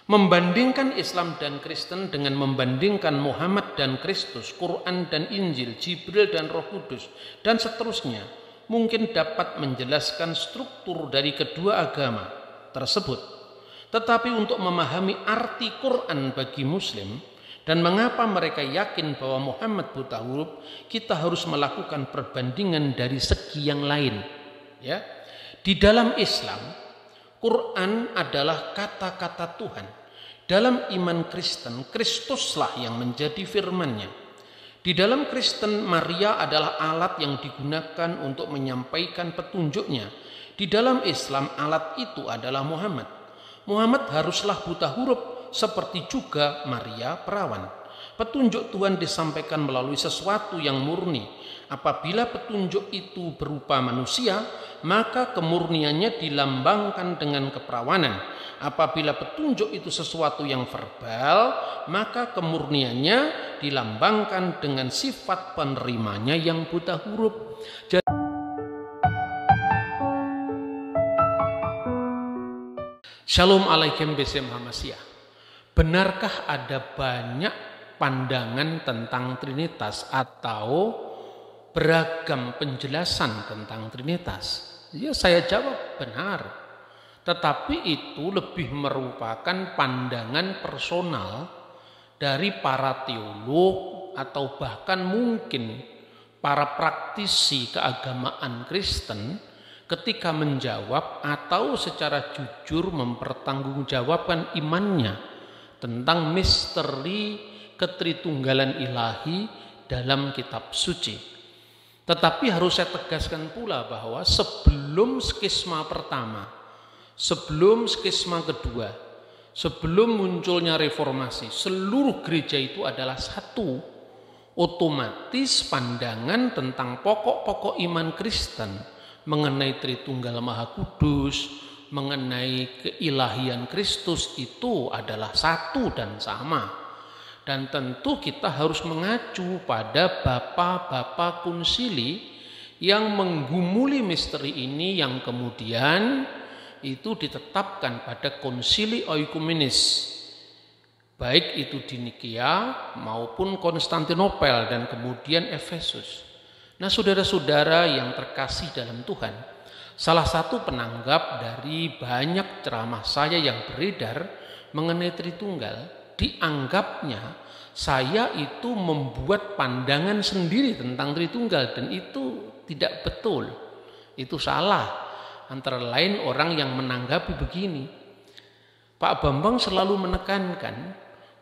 Membandingkan Islam dan Kristen dengan membandingkan Muhammad dan Kristus, Quran dan Injil, Jibril dan Roh Kudus, dan seterusnya, mungkin dapat menjelaskan struktur dari kedua agama tersebut. Tetapi untuk memahami arti Quran bagi Muslim dan mengapa mereka yakin bahwa Muhammad buta huruf, kita harus melakukan perbandingan dari segi yang lain. Ya, di dalam Islam, Quran adalah kata-kata Tuhan. Dalam iman Kristen, Kristuslah yang menjadi firman-Nya. Di dalam Kristen, Maria adalah alat yang digunakan untuk menyampaikan petunjuknya. Di dalam Islam, alat itu adalah Muhammad. Muhammad haruslah buta huruf, seperti juga Maria perawan. Petunjuk Tuhan disampaikan melalui sesuatu yang murni. Apabila petunjuk itu berupa manusia, maka kemurniannya dilambangkan dengan keperawanan. Apabila petunjuk itu sesuatu yang verbal, maka kemurniannya dilambangkan dengan sifat penerimanya yang buta huruf. Shalom alaikum BCM Hamasiyah. Benarkah ada banyak pandangan tentang Trinitas atau beragam penjelasan tentang Trinitas? Ya, saya jawab benar. Tetapi itu lebih merupakan pandangan personal dari para teolog atau bahkan mungkin para praktisi keagamaan Kristen ketika menjawab atau secara jujur mempertanggungjawabkan imannya tentang misteri ketritunggalan ilahi dalam kitab suci. Tetapi harus saya tegaskan pula bahwa sebelum skisma pertama, sebelum skisma kedua, sebelum munculnya reformasi, seluruh gereja itu adalah satu. Otomatis pandangan tentang pokok-pokok iman Kristen mengenai Tritunggal Maha Kudus, mengenai keilahian Kristus itu adalah satu dan sama. Dan tentu kita harus mengacu pada bapa-bapa konsili yang menggumuli misteri ini yang kemudian itu ditetapkan pada konsili oikumenis, baik itu di Nikeia maupun Konstantinopel dan kemudian Efesus. Nah, saudara-saudara yang terkasih dalam Tuhan, salah satu penanggap dari banyak ceramah saya yang beredar mengenai Tritunggal, dianggapnya saya itu membuat pandangan sendiri tentang Tritunggal, dan itu tidak betul, itu salah. Antara lain orang yang menanggapi begini, Pak Bambang selalu menekankan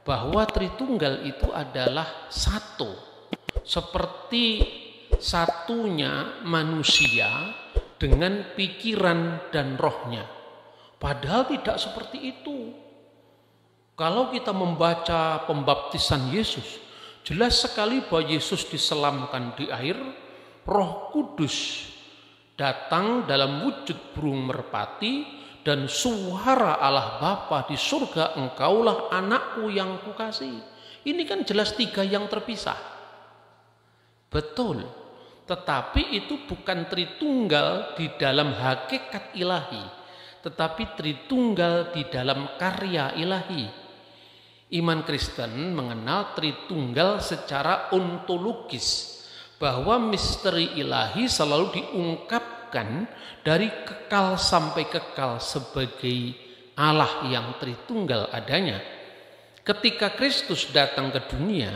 bahwa Tritunggal itu adalah satu, seperti satunya manusia dengan pikiran dan rohnya. Padahal tidak seperti itu. Kalau kita membaca pembaptisan Yesus, jelas sekali bahwa Yesus diselamkan di air, Roh Kudus datang dalam wujud burung merpati, dan suara Allah Bapa di surga, engkaulah anakku yang kukasihi. Ini kan jelas tiga yang terpisah. Betul, tetapi itu bukan Tritunggal di dalam hakikat ilahi, tetapi Tritunggal di dalam karya ilahi. Iman Kristen mengenal Tritunggal secara ontologis, bahwa misteri ilahi selalu diungkapkan dari kekal sampai kekal sebagai Allah yang Tritunggal adanya. Ketika Kristus datang ke dunia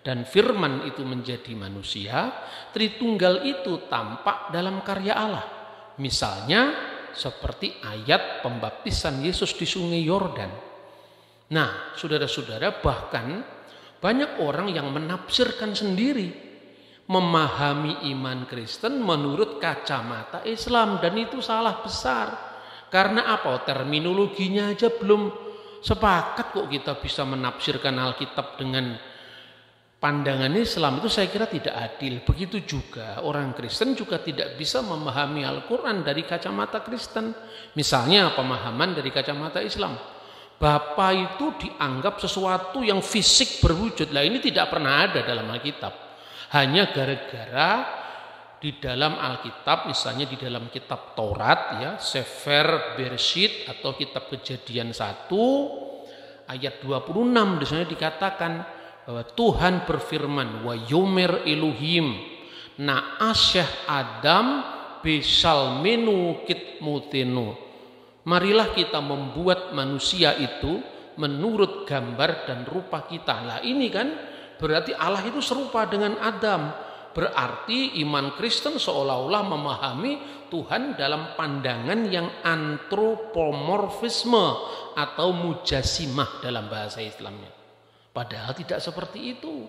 dan firman itu menjadi manusia, Tritunggal itu tampak dalam karya Allah. Misalnya seperti ayat pembaptisan Yesus di Sungai Yordan. Nah, saudara-saudara, bahkan banyak orang yang menafsirkan sendiri, memahami iman Kristen menurut kacamata Islam, dan itu salah besar. Karena apa? Terminologinya aja belum sepakat kok kita bisa menafsirkan Alkitab dengan pandangan Islam. Itu saya kira tidak adil. Begitu juga orang Kristen juga tidak bisa memahami Al-Quran dari kacamata Kristen. Misalnya pemahaman dari kacamata Islam, Bapa itu dianggap sesuatu yang fisik berwujud. Lah, ini tidak pernah ada dalam Alkitab. Hanya gara-gara di dalam Alkitab, misalnya di dalam kitab Taurat ya, Sefer Bereshit atau kitab Kejadian 1, ayat 26 di sana dikatakan bahwa Tuhan berfirman, wa yumer Elohim na asyah Adam bisal menu kitmutinu. Marilah kita membuat manusia itu menurut gambar dan rupa kita. Lah ini kan berarti Allah itu serupa dengan Adam. Berarti iman Kristen seolah-olah memahami Tuhan dalam pandangan yang antropomorfisme atau mujasimah dalam bahasa Islamnya. Padahal tidak seperti itu.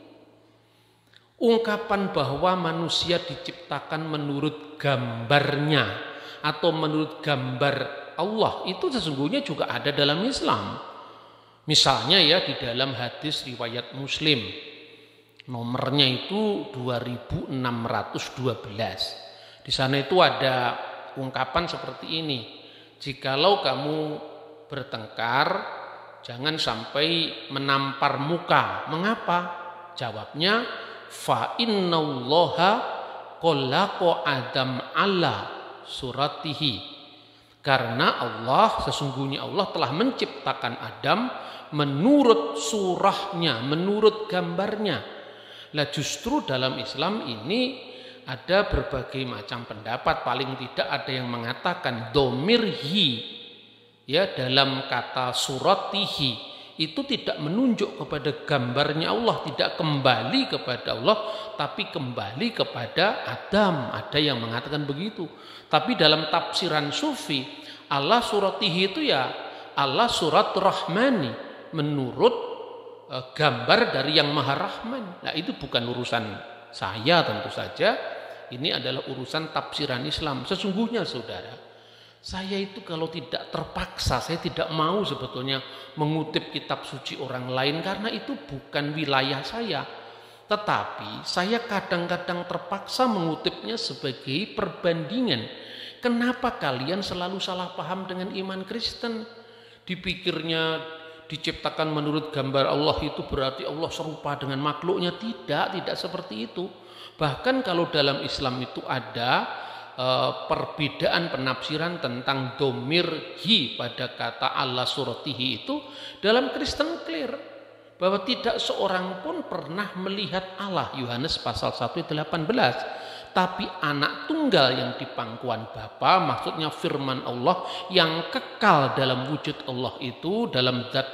Ungkapan bahwa manusia diciptakan menurut gambarnya atau menurut gambar Allah itu sesungguhnya juga ada dalam Islam. Misalnya ya di dalam hadis riwayat Muslim, nomornya itu 2612. Di sana itu ada ungkapan seperti ini. Jikalau kamu bertengkar, jangan sampai menampar muka. Mengapa? Jawabnya, fa innallaha khalaqa Adam ala suratihi. Karena sesungguhnya Allah telah menciptakan Adam menurut surahnya, menurut gambarnya. Lah justru dalam Islam ini ada berbagai macam pendapat. Paling tidak ada yang mengatakan domirhi, ya, dalam kata suratihi itu tidak menunjuk kepada gambarnya Allah, tidak kembali kepada Allah, tapi kembali kepada Adam. Ada yang mengatakan begitu. Tapi dalam tafsiran sufi, Allah suratihi itu ya Allah surat rahmani, menurut gambar dari yang maha rahman. Nah itu bukan urusan saya tentu saja, ini adalah urusan tafsiran Islam. Sesungguhnya saudara, saya itu kalau tidak terpaksa, saya tidak mau sebetulnya mengutip kitab suci orang lain karena itu bukan wilayah saya. Tetapi saya kadang-kadang terpaksa mengutipnya sebagai perbandingan. Kenapa kalian selalu salah paham dengan iman Kristen? Dipikirnya diciptakan menurut gambar Allah itu berarti Allah serupa dengan makhluknya. Tidak seperti itu. Bahkan kalau dalam Islam itu ada perbedaan penafsiran tentang domir hi pada kata Allah suratihi itu, dalam Kristen clear bahwa tidak seorang pun pernah melihat Allah, Yohanes pasal 1 ayat 18. Tapi anak tunggal yang di pangkuan Bapa, maksudnya firman Allah yang kekal dalam wujud Allah itu, dalam zat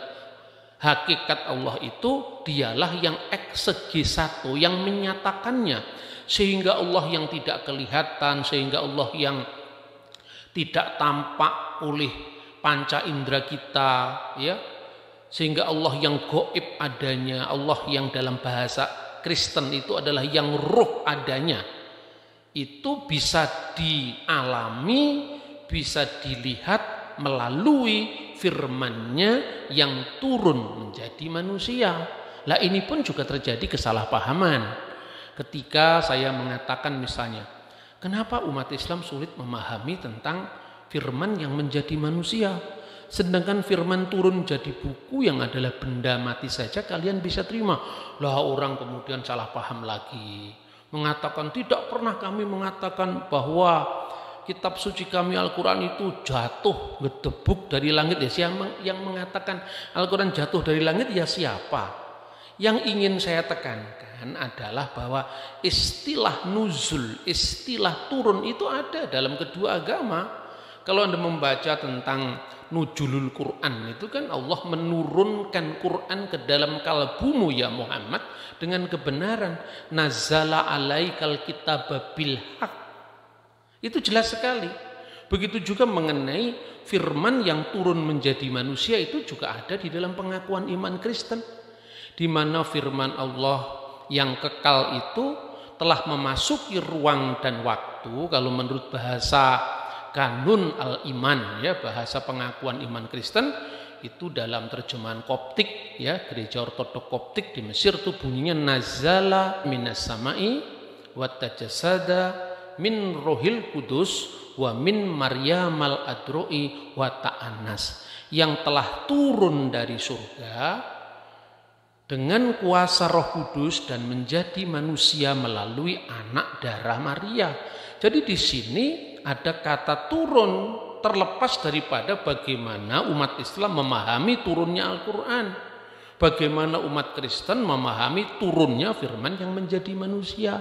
hakikat Allah itu, dialah yang eksegisatu, yang menyatakannya. Sehingga Allah yang tidak kelihatan, sehingga Allah yang tidak tampak oleh panca indera kita, ya, sehingga Allah yang gaib adanya, Allah yang dalam bahasa Kristen itu adalah yang ruh adanya, itu bisa dialami, bisa dilihat melalui firman-Nya yang turun menjadi manusia. Lah ini pun juga terjadi kesalahpahaman. Ketika saya mengatakan misalnya, kenapa umat Islam sulit memahami tentang firman yang menjadi manusia? Sedangkan firman turun jadi buku yang adalah benda mati saja kalian bisa terima. Lah orang kemudian salah paham lagi. Mengatakan tidak pernah kami mengatakan bahwa kitab suci kami Al-Quran itu jatuh ngedebuk dari langit. Ya, yang mengatakan Al-Quran jatuh dari langit ya siapa? Yang ingin saya tekankan adalah bahwa istilah nuzul, istilah turun itu ada dalam kedua agama. Kalau Anda membaca tentang nuzulul Quran itu kan Allah menurunkan Quran ke dalam kalbumu ya Muhammad dengan kebenaran. Nazala alaikal kitaba bil haq. Itu jelas sekali. Begitu juga mengenai firman yang turun menjadi manusia itu juga ada di dalam pengakuan iman Kristen. Di mana firman Allah yang kekal itu telah memasuki ruang dan waktu. Kalau menurut bahasa kanun al-iman, ya, bahasa pengakuan iman Kristen itu dalam terjemahan Koptik, ya, gereja ortodok Koptik di Mesir itu bunyinya nazala minas samai wa tajasada min rohil kudus wa min maryamal adroi wa ta'anas, yang telah turun dari surga dengan kuasa Roh Kudus dan menjadi manusia melalui anak darah Maria. Jadi di sini ada kata turun terlepas daripada bagaimana umat Islam memahami turunnya Al-Quran, bagaimana umat Kristen memahami turunnya firman yang menjadi manusia.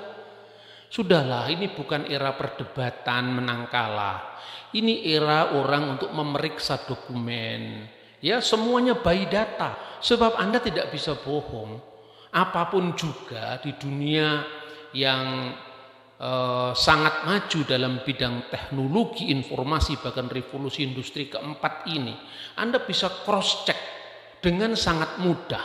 Sudahlah, ini bukan era perdebatan menang kalah. Ini era orang untuk memeriksa dokumen. Ya, semuanya by data. Sebab Anda tidak bisa bohong. Apapun juga di dunia yang sangat maju dalam bidang teknologi informasi, bahkan revolusi industri keempat ini, Anda bisa cross check dengan sangat mudah,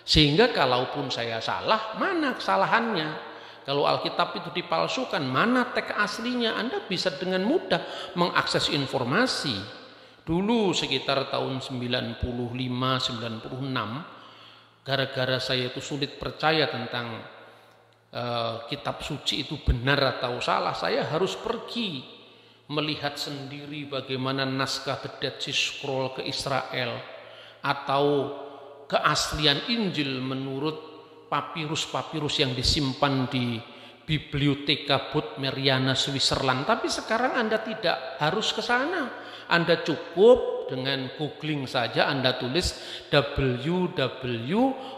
sehingga kalaupun saya salah, mana kesalahannya? Kalau Alkitab itu dipalsukan, mana teks aslinya? Anda bisa dengan mudah mengakses informasi. Dulu sekitar tahun 95-96, gara-gara saya itu sulit percaya tentang kitab suci itu benar atau salah, saya harus pergi melihat sendiri bagaimana naskah The Dead Sea Scroll ke Israel, atau keaslian Injil menurut papirus-papirus yang disimpan di Biblioteka Bodmeriana Switzerland. Tapi sekarang Anda tidak harus ke sana. Anda cukup dengan googling saja, Anda tulis www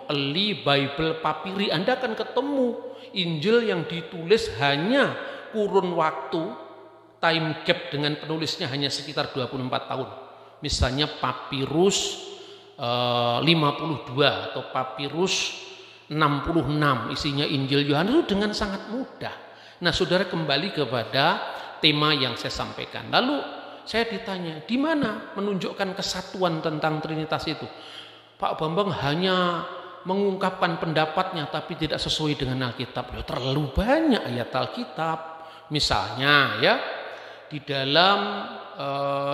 Early Bible Papyri, Anda akan ketemu Injil yang ditulis hanya kurun waktu, time gap dengan penulisnya hanya sekitar 24 tahun. Misalnya papirus 52 atau papirus 66 isinya Injil Yohanes, itu dengan sangat mudah. Nah, saudara, kembali kepada tema yang saya sampaikan. Lalu saya ditanya, di mana menunjukkan kesatuan tentang Trinitas itu? Pak Bambang hanya mengungkapkan pendapatnya tapi tidak sesuai dengan Alkitab. Ya, terlalu banyak ayat Alkitab. Misalnya ya, di dalam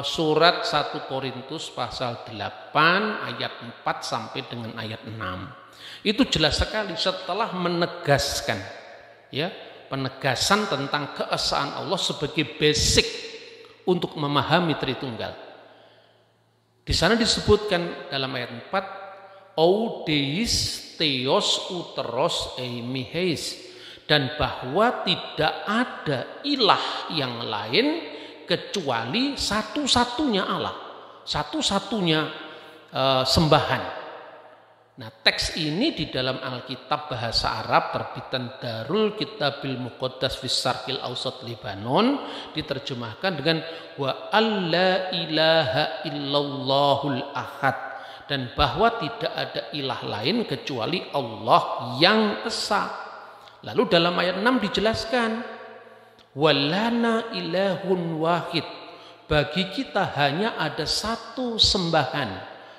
surat 1 Korintus pasal 8 ayat 4 sampai dengan ayat 6. Itu jelas sekali setelah menegaskan ya, penegasan tentang keesaan Allah sebagai basic untuk memahami Tritunggal. Di sana disebutkan dalam ayat 4, Oudeis theos uteros eimiheis, dan bahwa tidak ada ilah yang lain kecuali satu-satunya Allah, satu-satunya sembahan. Nah, teks ini di dalam Alkitab bahasa Arab terbitan Darul Kitabil Muqaddas fis Syarqil Awsat Libanon diterjemahkan dengan wa alla ilaha illallahul ahad, dan bahwa tidak ada ilah lain kecuali Allah yang esa. Lalu dalam ayat 6 dijelaskan walana ilahun wahid, bagi kita hanya ada satu sembahan,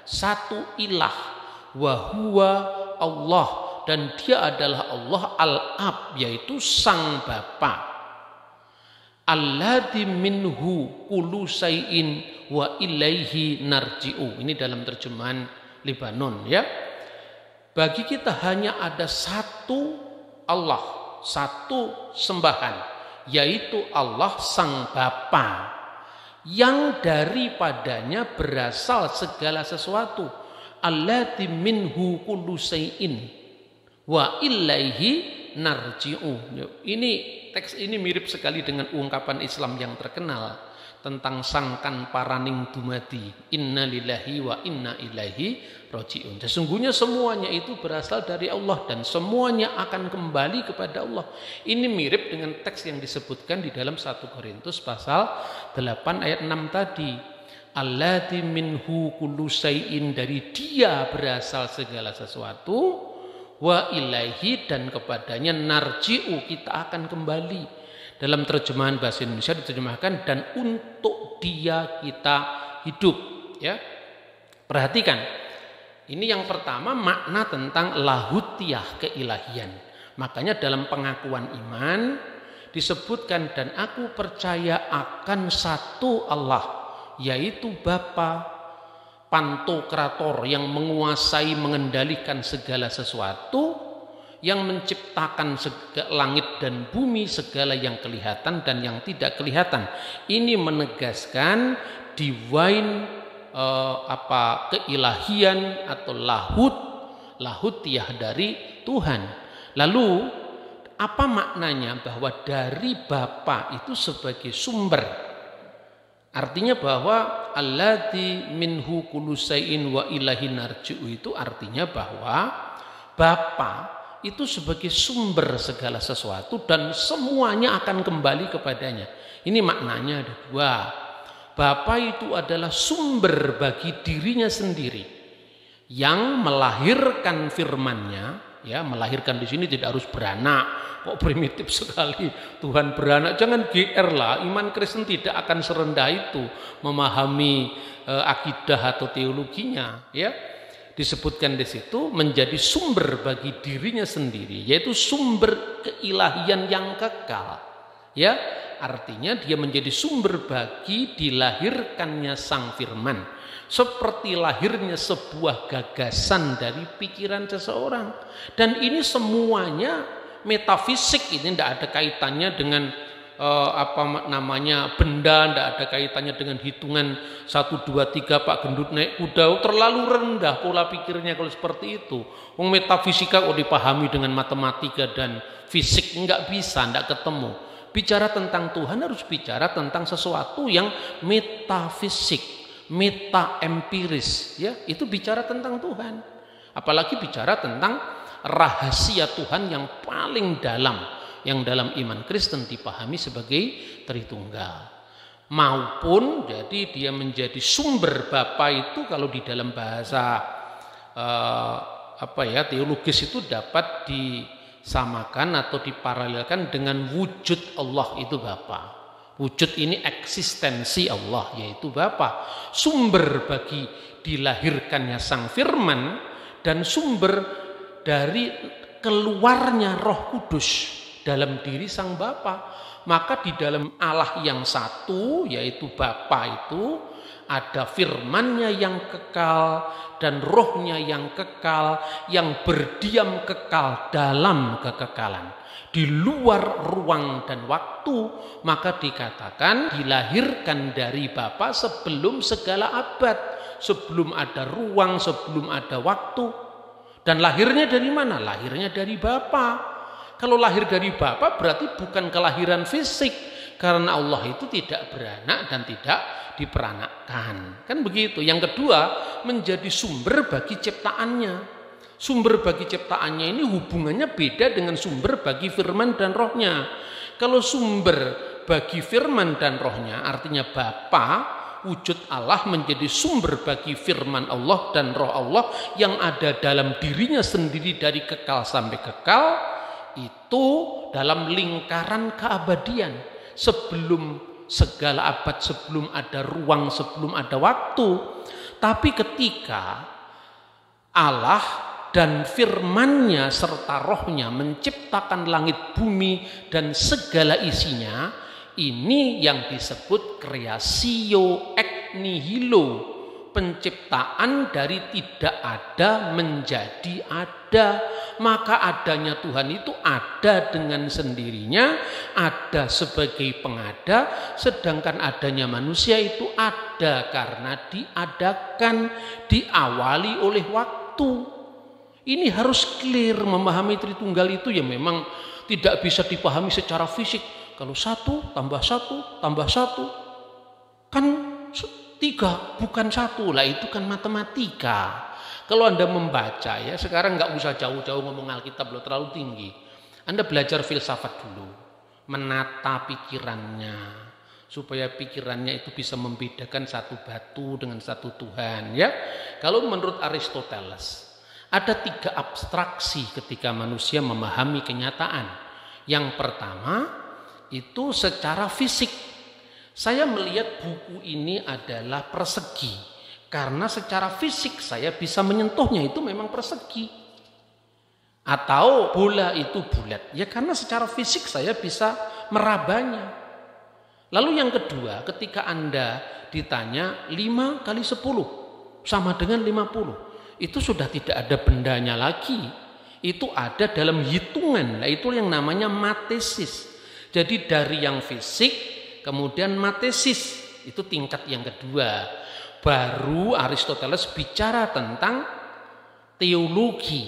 satu ilah, wahuwa Allah, dan dia adalah Allah Al-Ab, yaitu Sang Bapa. Alladzi minhu kullu syai'in wa ilaihi narji'u. Ini dalam terjemahan Libanon ya. Bagi kita hanya ada satu Allah, satu sembahan, yaitu Allah Sang Bapa, yang daripadanya berasal segala sesuatu. Alladzi minhu kullu syai'in wa ilaihi narji'u. Ini teks ini mirip sekali dengan ungkapan Islam yang terkenal tentang sangkan paraning dumadi, inna lillahi wa inna ilaihi raji'un. Sesungguhnya semuanya itu berasal dari Allah dan semuanya akan kembali kepada Allah. Ini mirip dengan teks yang disebutkan di dalam 1 Korintus pasal 8 ayat 6 tadi. Alladzi minhu kullu syai'in, dari dia berasal segala sesuatu, wa ilaihi, dan kepadanya narji'u, kita akan kembali. Dalam terjemahan bahasa Indonesia diterjemahkan dan untuk dia kita hidup ya. Perhatikan, ini yang pertama makna tentang lahutiyah, keilahian. Makanya dalam pengakuan iman disebutkan dan aku percaya akan satu Allah, yaitu Bapa Pantokrator, yang menguasai mengendalikan segala sesuatu, yang menciptakan langit dan bumi, segala yang kelihatan dan yang tidak kelihatan. Ini menegaskan divine keilahian atau lahutiyah dari Tuhan. Lalu apa maknanya bahwa dari Bapa itu sebagai sumber Artinya bahwa allati minhu kullu syai'in wa ilaihi narji'u itu artinya bahwa Bapa itu sebagai sumber segala sesuatu dan semuanya akan kembali kepadanya. Ini maknanya ada dua. Bapa itu adalah sumber bagi dirinya sendiri yang melahirkan firman-Nya, ya, melahirkan di sini tidak harus beranak. Kok primitif sekali Tuhan beranak, jangan GR lah. Iman Kristen tidak akan serendah itu memahami akidah atau teologinya, ya. Disebutkan di situ menjadi sumber bagi dirinya sendiri, yaitu sumber keilahian yang kekal, ya. Artinya dia menjadi sumber bagi dilahirkannya sang firman, seperti lahirnya sebuah gagasan dari pikiran seseorang. Dan ini semuanya metafisik, ini tidak ada kaitannya dengan benda, tidak ada kaitannya dengan hitungan 1, 2, 3 Pak Gendut naik kuda. Terlalu rendah pola pikirnya kalau seperti itu. Metafisika kok dipahami dengan matematika dan fisik, enggak bisa, enggak ketemu. Bicara tentang Tuhan harus bicara tentang sesuatu yang metafisik, meta-empiris, ya, itu bicara tentang Tuhan. Apalagi bicara tentang rahasia Tuhan yang paling dalam, yang dalam iman Kristen dipahami sebagai Tritunggal. Maupun jadi dia menjadi sumber Bapa itu kalau di dalam bahasa teologis itu dapat disamakan atau diparalelkan dengan wujud Allah itu Bapa. Wujud ini eksistensi Allah, yaitu Bapa, sumber bagi dilahirkannya sang firman dan sumber dari keluarnya Roh Kudus dalam diri sang Bapa. Maka di dalam Allah yang satu, yaitu Bapa itu, ada firman-Nya yang kekal dan Roh-Nya yang kekal, yang berdiam kekal dalam kekekalan, di luar ruang dan waktu. Maka dikatakan dilahirkan dari Bapa sebelum segala abad, sebelum ada ruang, sebelum ada waktu. Dan lahirnya dari mana? Lahirnya dari Bapa. Kalau lahir dari Bapa berarti bukan kelahiran fisik, karena Allah itu tidak beranak dan tidak diperanakkan. Kan begitu. Yang kedua, menjadi sumber bagi ciptaannya. Sumber bagi ciptaannya ini hubungannya beda dengan sumber bagi firman dan Roh-Nya. Kalau sumber bagi firman dan Roh-Nya artinya Bapa, wujud Allah menjadi sumber bagi firman Allah dan Roh Allah yang ada dalam dirinya sendiri dari kekal sampai kekal, itu dalam lingkaran keabadian sebelum segala abad, sebelum ada ruang, sebelum ada waktu. Tapi ketika Allah dan firman-Nya serta Roh-Nya menciptakan langit bumi dan segala isinya, ini yang disebut creatio ex nihilo, penciptaan dari tidak ada menjadi ada. Maka adanya Tuhan itu ada dengan sendirinya, ada sebagai pengada, sedangkan adanya manusia itu ada karena diadakan, diawali oleh waktu. Ini harus clear. Memahami Tritunggal itu ya memang tidak bisa dipahami secara fisik. Kalau 1 tambah 1 tambah 1 kan 3, bukan 1 lah, itu kan matematika. Kalau Anda membaca, ya sekarang nggak usah jauh-jauh ngomong Alkitab loh, terlalu tinggi. Anda belajar filsafat dulu, menata pikirannya, supaya pikirannya itu bisa membedakan satu batu dengan satu Tuhan. Ya, kalau menurut Aristoteles ada 3 abstraksi ketika manusia memahami kenyataan. Yang pertama itu secara fisik. Saya melihat buku ini adalah persegi. Karena secara fisik saya bisa menyentuhnya, itu memang persegi. Atau bola itu bulat, ya karena secara fisik saya bisa merabanya. Lalu yang kedua, ketika Anda ditanya 5 kali 10 sama dengan 50, itu sudah tidak ada bendanya lagi. Itu ada dalam hitungan, nah itu yang namanya matesis. Jadi dari yang fisik kemudian matesis, itu tingkat yang kedua. Baru Aristoteles bicara tentang teologi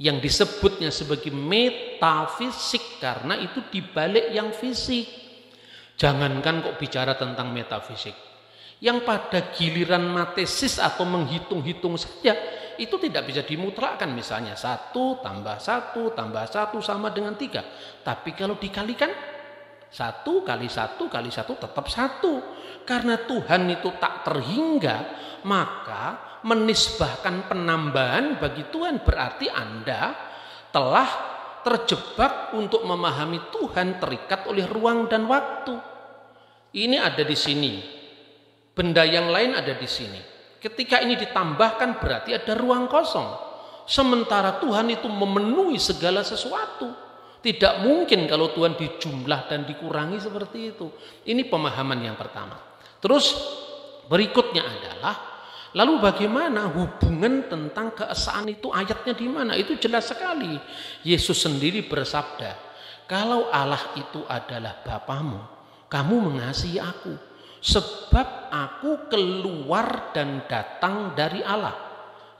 yang disebutnya sebagai metafisik, karena itu dibalik yang fisik. Jangankan kok bicara tentang metafisik. Yang pada giliran matesis atau menghitung-hitung saja, itu tidak bisa dimutlakkan. Misalnya 1 tambah 1 tambah 1 sama dengan 3. Tapi kalau dikalikan, 1 kali 1 kali 1 tetap 1. Karena Tuhan itu tak terhingga, maka menisbahkan penambahan bagi Tuhan berarti Anda telah terjebak untuk memahami Tuhan terikat oleh ruang dan waktu. Ini ada di sini. Benda yang lain ada di sini. Ketika ini ditambahkan berarti ada ruang kosong. Sementara Tuhan itu memenuhi segala sesuatu. Tidak mungkin kalau Tuhan dijumlah dan dikurangi seperti itu. Ini pemahaman yang pertama. Terus berikutnya adalah, lalu bagaimana hubungan tentang keesaan itu, ayatnya di mana? Itu jelas sekali. Yesus sendiri bersabda, kalau Allah itu adalah Bapamu, kamu mengasihi aku. Sebab aku keluar dan datang dari Allah.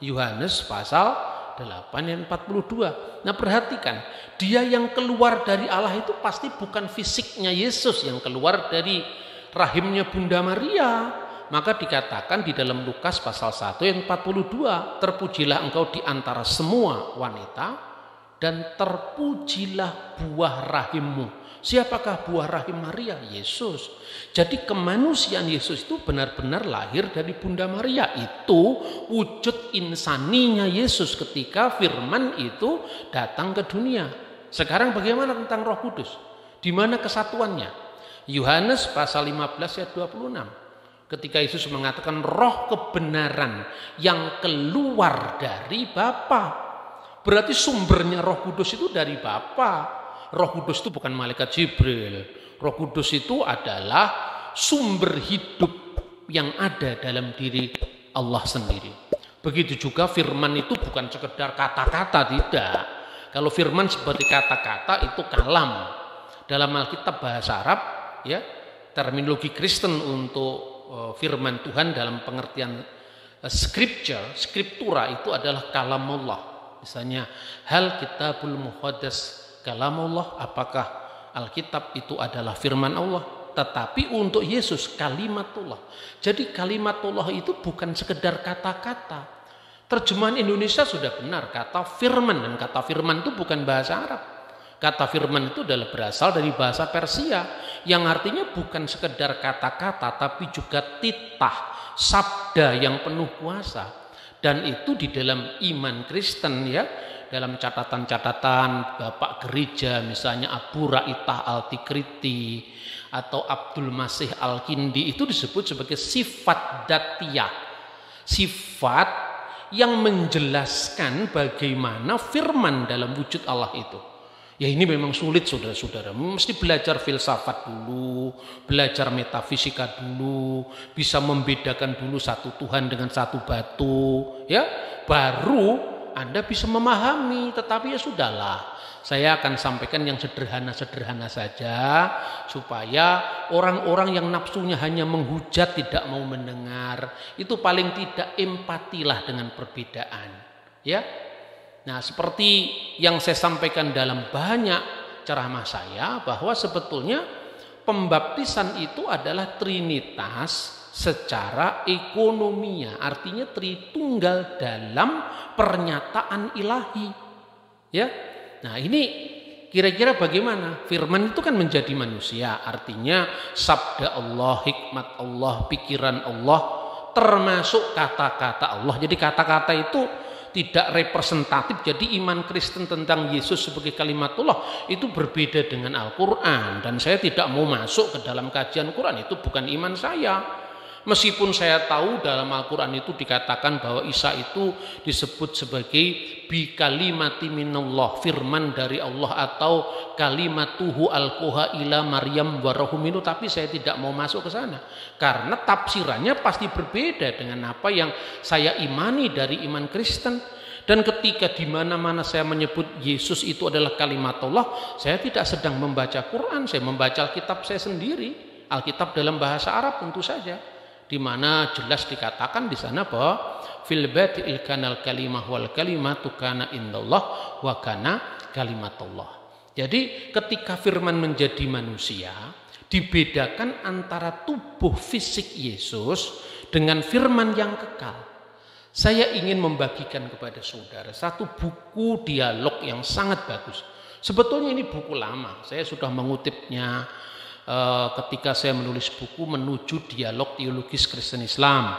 Yohanes pasal 8 ayat 42. Nah perhatikan, dia yang keluar dari Allah itu pasti bukan fisiknya Yesus yang keluar dari rahimnya Bunda Maria. Maka dikatakan di dalam Lukas pasal 1 ayat 42, terpujilah engkau di antara semua wanita dan terpujilah buah rahimmu. Siapakah buah rahim Maria? Yesus. Jadi kemanusiaan Yesus itu benar-benar lahir dari Bunda Maria. Itu wujud insaninya Yesus ketika firman itu datang ke dunia. Sekarang bagaimana tentang Roh Kudus? Di mana kesatuannya? Yohanes pasal 15 ayat 26. Ketika Yesus mengatakan roh kebenaran yang keluar dari Bapa. Berarti sumbernya Roh Kudus itu dari Bapa. Roh Kudus itu bukan malaikat Jibril. Roh Kudus itu adalah sumber hidup yang ada dalam diri Allah sendiri. Begitu juga firman itu bukan sekedar kata-kata, tidak. Kalau firman seperti kata-kata itu kalam. Dalam Alkitab bahasa Arab, ya, terminologi Kristen untuk firman Tuhan dalam pengertian scripture, scriptura itu adalah kalam Allah. Misalnya hal kitabul muqaddas kalamullah, apakah Alkitab itu adalah firman Allah? Tetapi untuk Yesus kalimatullah. Jadi kalimatullah itu bukan sekedar kata-kata. Terjemahan Indonesia sudah benar, kata firman, dan kata firman itu bukan bahasa Arab. Kata firman itu adalah berasal dari bahasa Persia yang artinya bukan sekedar kata-kata tapi juga titah, sabda yang penuh kuasa. Dan itu di dalam iman Kristen, ya, dalam catatan-catatan Bapak Gereja misalnya Abu Ra'itah Al-Tikriti atau Abdul Masih Al-Kindi itu disebut sebagai sifat datiyah, sifat yang menjelaskan bagaimana firman dalam wujud Allah itu. Ya ini memang sulit saudara-saudara, mesti belajar filsafat dulu, belajar metafisika dulu, bisa membedakan dulu satu Tuhan dengan satu batu, ya, baru Anda bisa memahami. Tetapi ya sudahlah, saya akan sampaikan yang sederhana-sederhana saja supaya orang-orang yang nafsunya hanya menghujat, tidak mau mendengar, itu paling tidak empatilah dengan perbedaan, ya. Nah, seperti yang saya sampaikan dalam banyak ceramah saya, bahwa sebetulnya pembaptisan itu adalah trinitas secara ekonomia, artinya tritunggal dalam pernyataan ilahi, ya. Nah ini kira-kira bagaimana? Firman itu kan menjadi manusia, artinya sabda Allah, hikmat Allah, pikiran Allah, termasuk kata-kata Allah. Jadi kata-kata itu tidak representatif. Jadi iman Kristen tentang Yesus sebagai kalimatullah itu berbeda dengan Al-Quran. Dan saya tidak mau masuk ke dalam kajian Quran, itu bukan iman saya. Meskipun saya tahu dalam Al-Quran itu dikatakan bahwa Isa itu disebut sebagai bi kalimati minallah, firman dari Allah, atau kalimatuhu alqaha ila Maryam wa ruhum minhu, tapi saya tidak mau masuk ke sana karena tafsirannya pasti berbeda dengan apa yang saya imani dari iman Kristen. Dan ketika di mana-mana saya menyebut Yesus itu adalah kalimatullah, saya tidak sedang membaca Quran, saya membaca Alkitab saya sendiri, Alkitab dalam bahasa Arab tentu saja, di mana jelas dikatakan di sana bahwa fil badi'il kanal kalimah wal kalimatu kana indallah wa kana kalimatullah. Jadi ketika firman menjadi manusia, dibedakan antara tubuh fisik Yesus dengan firman yang kekal. Saya ingin membagikan kepada saudara satu buku dialog yang sangat bagus. Sebetulnya ini buku lama, saya sudah mengutipnya ketika saya menulis buku Menuju Dialog Teologis Kristen Islam.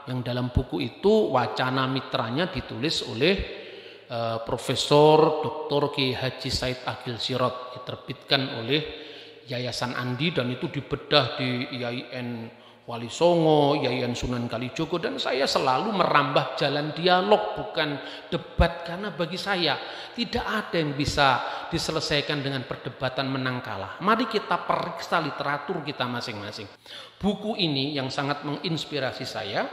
Yang dalam buku itu wacana mitranya ditulis oleh Profesor Dr. Kiai Haji Said Agil Sirot, diterbitkan oleh Yayasan Andi dan itu dibedah di IAIN Wali Songo, IAIN Sunan Kalijogo, dan saya selalu merambah jalan dialog bukan debat, karena bagi saya tidak ada yang bisa diselesaikan dengan perdebatan menang kalah. Mari kita periksa literatur kita masing-masing. Buku ini yang sangat menginspirasi saya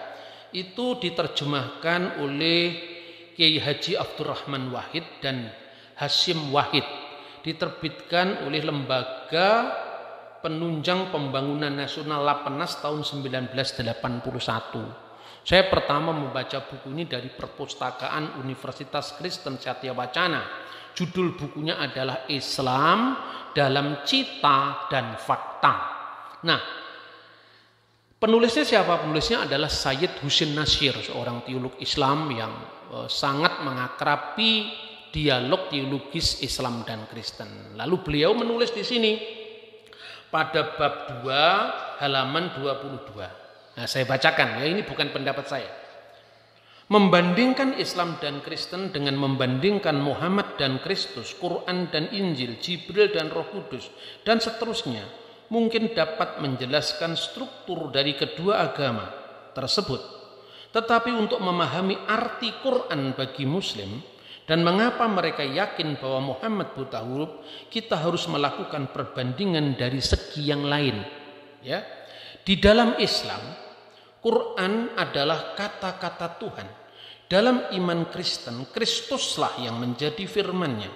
itu diterjemahkan oleh Kiai Haji Abdurrahman Wahid dan Hasyim Wahid, diterbitkan oleh Lembaga Penunjang Pembangunan Nasional Lapenas tahun 1981. Saya pertama membaca buku ini dari perpustakaan Universitas Kristen Satya Wacana. Judul bukunya adalah Islam dalam Cita dan Fakta. Nah, penulisnya siapa? Penulisnya adalah Sayyid Husin Nasir, seorang teolog Islam yang sangat mengakrabi dialog teologis Islam dan Kristen. Lalu beliau menulis di sini pada bab 2 halaman 22. Nah, saya bacakan ya, ini bukan pendapat saya. Membandingkan Islam dan Kristen dengan membandingkan Muhammad dan Kristus, Quran dan Injil, Jibril dan Roh Kudus, dan seterusnya, mungkin dapat menjelaskan struktur dari kedua agama tersebut. Tetapi untuk memahami arti Quran bagi Muslim dan mengapa mereka yakin bahwa Muhammad buta huruf, kita harus melakukan perbandingan dari segi yang lain. Ya, di dalam Islam, Quran adalah kata-kata Tuhan. Dalam iman Kristen, Kristuslah yang menjadi firman-Nya.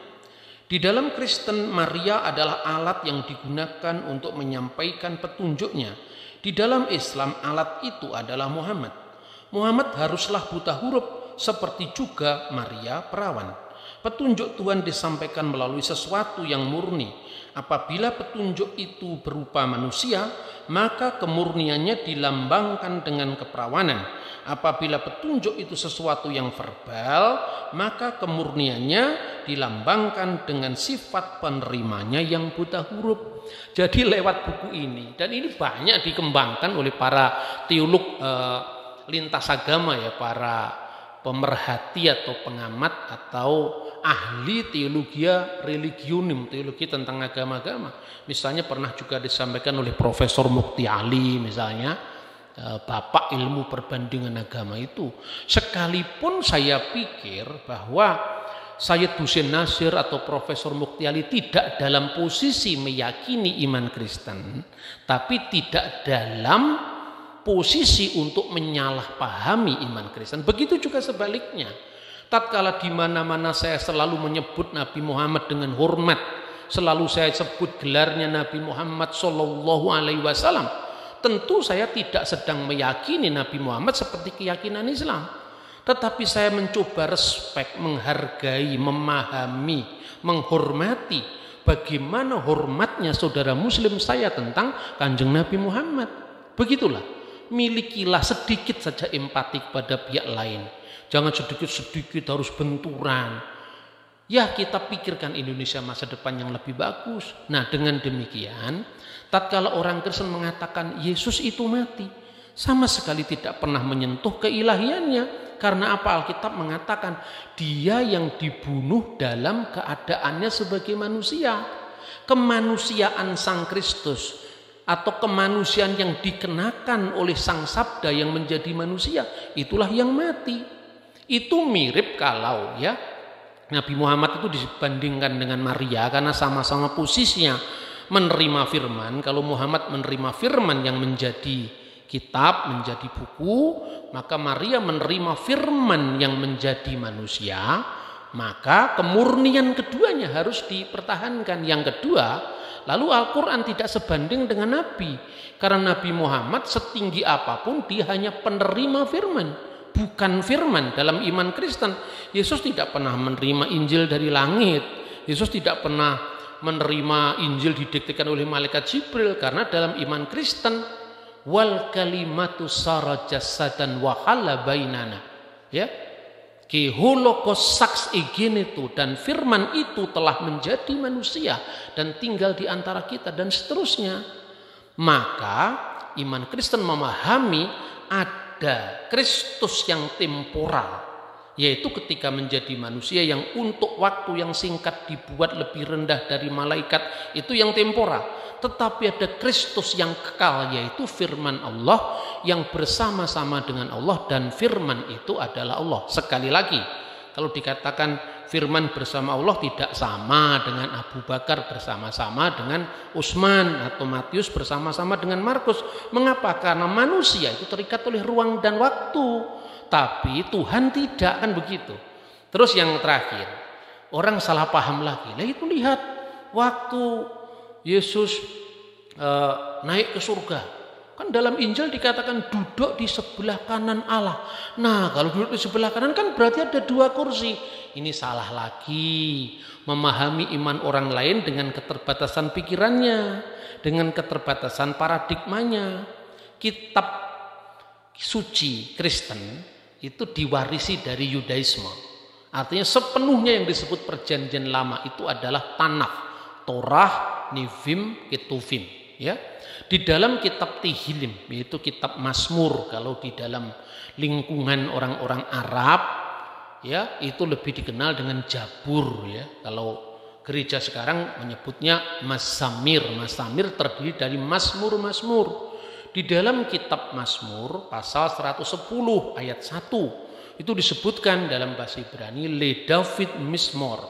Di dalam Kristen, Maria adalah alat yang digunakan untuk menyampaikan petunjuknya. Di dalam Islam, alat itu adalah Muhammad. Muhammad haruslah buta huruf seperti juga Maria perawan. Petunjuk Tuhan disampaikan melalui sesuatu yang murni. Apabila petunjuk itu berupa manusia, maka kemurniannya dilambangkan dengan keperawanan. Apabila petunjuk itu sesuatu yang verbal, maka kemurniannya dilambangkan dengan sifat penerimanya yang buta huruf. Jadi lewat buku ini, dan ini banyak dikembangkan oleh para teolog lintas agama ya, para pemerhati atau pengamat atau ahli teologia religionim, teologi tentang agama-agama. Misalnya pernah juga disampaikan oleh Profesor Mukti Ali misalnya, bapak ilmu perbandingan agama itu. Sekalipun saya pikir bahwa Sayyid Husin Nasir atau Profesor Mukti Ali tidak dalam posisi meyakini iman Kristen, tapi tidak dalam posisi untuk menyalahpahami iman Kristen. Begitu juga sebaliknya. Tatkala di mana-mana saya selalu menyebut Nabi Muhammad dengan hormat, selalu saya sebut gelarnya Nabi Muhammad Sallallahu Alaihi Wasallam, tentu saya tidak sedang meyakini Nabi Muhammad seperti keyakinan Islam, tetapi saya mencoba respek, menghargai, memahami, menghormati bagaimana hormatnya saudara Muslim saya tentang Kanjeng Nabi Muhammad. Begitulah. Milikilah sedikit saja empati pada pihak lain. Jangan sedikit-sedikit harus benturan. Ya, kita pikirkan Indonesia masa depan yang lebih bagus. Nah, dengan demikian, tatkala orang Kristen mengatakan Yesus itu mati, sama sekali tidak pernah menyentuh keilahiannya. Karena apa? Alkitab mengatakan dia yang dibunuh dalam keadaannya sebagai manusia. Kemanusiaan Sang Kristus atau kemanusiaan yang dikenakan oleh Sang Sabda yang menjadi manusia, itulah yang mati. Itu mirip kalau ya Nabi Muhammad itu dibandingkan dengan Maria karena sama-sama posisinya menerima firman. Kalau Muhammad menerima firman yang menjadi kitab, menjadi buku, maka Maria menerima firman yang menjadi manusia. Maka kemurnian keduanya harus dipertahankan. Yang kedua, lalu Al-Quran tidak sebanding dengan Nabi. Karena Nabi Muhammad setinggi apapun dia hanya penerima firman, bukan firman. Dalam iman Kristen, Yesus tidak pernah menerima Injil dari langit. Yesus tidak pernah menerima Injil didiktekan oleh malaikat Jibril, karena dalam iman Kristen wal kalimatu sara jasadan wa hala bainana, ya, ki holokos saks itu, dan firman itu telah menjadi manusia dan tinggal di antara kita, dan seterusnya. Maka iman Kristen memahami ada Kristus yang temporal, yaitu ketika menjadi manusia yang untuk waktu yang singkat dibuat lebih rendah dari malaikat, itu yang temporal. Tetapi ada Kristus yang kekal, yaitu firman Allah yang bersama-sama dengan Allah, dan firman itu adalah Allah. Sekali lagi, kalau dikatakan firman bersama Allah tidak sama dengan Abu Bakar bersama-sama dengan Utsman atau Matius bersama-sama dengan Markus. Mengapa? Karena manusia itu terikat oleh ruang dan waktu, tapi Tuhan tidak, kan begitu. Terus yang terakhir, orang salah paham lagi. Nah itu lihat waktu Yesus naik ke surga, kan dalam Injil dikatakan duduk di sebelah kanan Allah. Nah kalau duduk di sebelah kanan kan berarti ada 2 kursi. Ini salah lagi, memahami iman orang lain dengan keterbatasan pikirannya, dengan keterbatasan paradigmanya. Kitab suci Kristen itu diwarisi dari Yudaisme, artinya sepenuhnya yang disebut perjanjian lama itu adalah Tanakh, Torah, Nivim, Ketuvim, ya. Di dalam kitab Tehillim, yaitu kitab Mazmur, kalau di dalam lingkungan orang-orang Arab, ya, itu lebih dikenal dengan Jabur, ya. Kalau gereja sekarang menyebutnya Mazamir. Mazamir terdiri dari Mazmur-Mazmur. Di dalam kitab Mazmur pasal 110 ayat 1 itu disebutkan dalam bahasa Ibrani le David Mismor,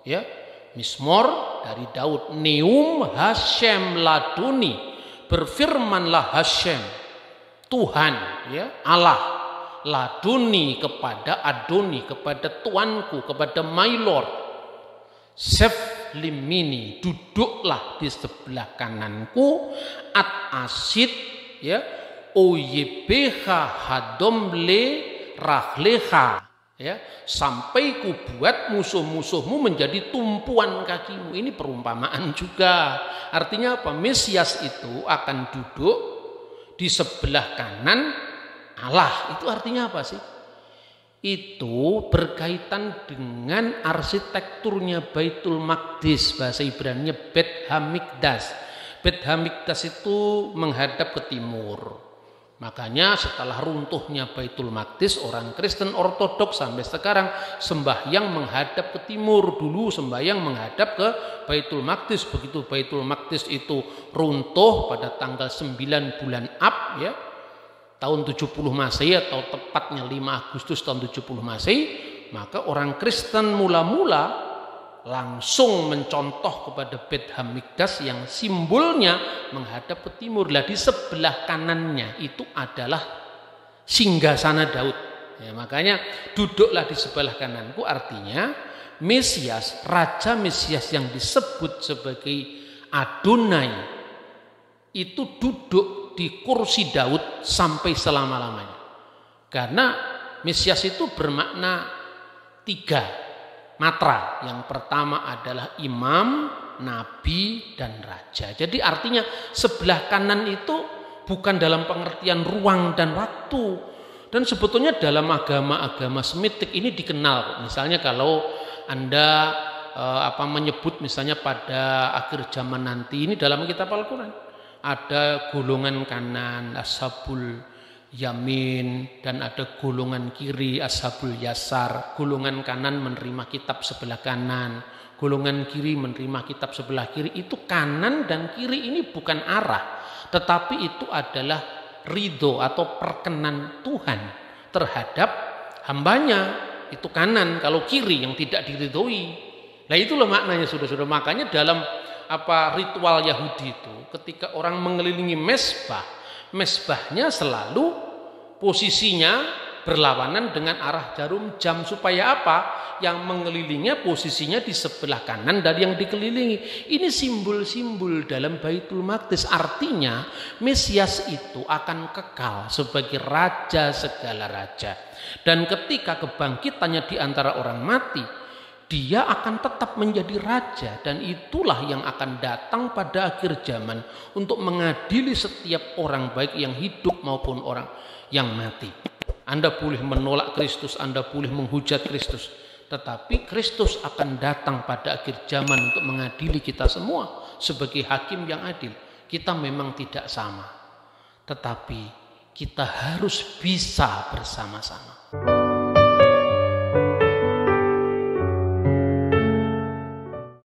ya. Mismor dari Daud, Neum Hashem Laduni, berfirmanlah Hashem, Tuhan, ya, Allah, Laduni kepada Adoni, kepada tuanku, kepada my Lord, Sef limini, duduklah di sebelah kananku, at asid, ya, oyebha hadom le rahleha, ya, sampai ku buat musuh-musuhmu menjadi tumpuan kakimu. Ini perumpamaan juga. Artinya apa? Mesias itu akan duduk di sebelah kanan Allah. Itu artinya apa sih? Itu berkaitan dengan arsitekturnya Baitul Maqdis, bahasa Ibraninya Bet Hamikdas. Bet Hamikdas itu menghadap ke timur. Makanya setelah runtuhnya Baitul Maqdis, orang Kristen Ortodoks sampai sekarang sembahyang menghadap ke timur. Dulu sembahyang menghadap ke Baitul Maqdis. Begitu Baitul Maqdis itu runtuh pada tanggal 9 bulan Ab, ya, tahun 70 Masehi, atau tepatnya 5 Agustus tahun 70 Masehi, maka orang Kristen mula-mula langsung mencontoh kepada Bet Hamikdas yang simbolnya menghadap ke timur. Lah di sebelah kanannya itu adalah singgasana Daud. Ya, makanya duduklah di sebelah kananku, artinya Mesias, Raja Mesias yang disebut sebagai Adonai itu duduk di kursi Daud sampai selama-lamanya. Karena Mesias itu bermakna 3 matra. Yang pertama adalah imam, nabi, dan raja. Jadi artinya sebelah kanan itu bukan dalam pengertian ruang dan waktu. Dan sebetulnya dalam agama-agama Semitik ini dikenal. Misalnya kalau Anda menyebut misalnya pada akhir zaman nanti, ini dalam kitab Al-Quran ada golongan kanan ashabul yamin dan ada golongan kiri ashabul yasar. Golongan kanan menerima kitab sebelah kanan, golongan kiri menerima kitab sebelah kiri. Itu kanan dan kiri ini bukan arah, tetapi itu adalah ridho atau perkenan Tuhan terhadap hambanya. Itu kanan, kalau kiri yang tidak diridhoi. Nah itulah maknanya, saudara-saudara. Makanya dalam ritual Yahudi itu, ketika orang mengelilingi mesbah, mesbahnya selalu posisinya berlawanan dengan arah jarum jam. Supaya apa? Yang mengelilinginya posisinya di sebelah kanan dari yang dikelilingi. Ini simbol-simbol dalam Baitul Maqdis. Artinya Mesias itu akan kekal sebagai raja segala raja. Dan ketika kebangkitannya di antara orang mati, Dia akan tetap menjadi raja, dan itulah yang akan datang pada akhir zaman untuk mengadili setiap orang, baik yang hidup maupun orang yang mati. Anda boleh menolak Kristus, Anda boleh menghujat Kristus, tetapi Kristus akan datang pada akhir zaman untuk mengadili kita semua sebagai hakim yang adil. Kita memang tidak sama, tetapi kita harus bisa bersama-sama.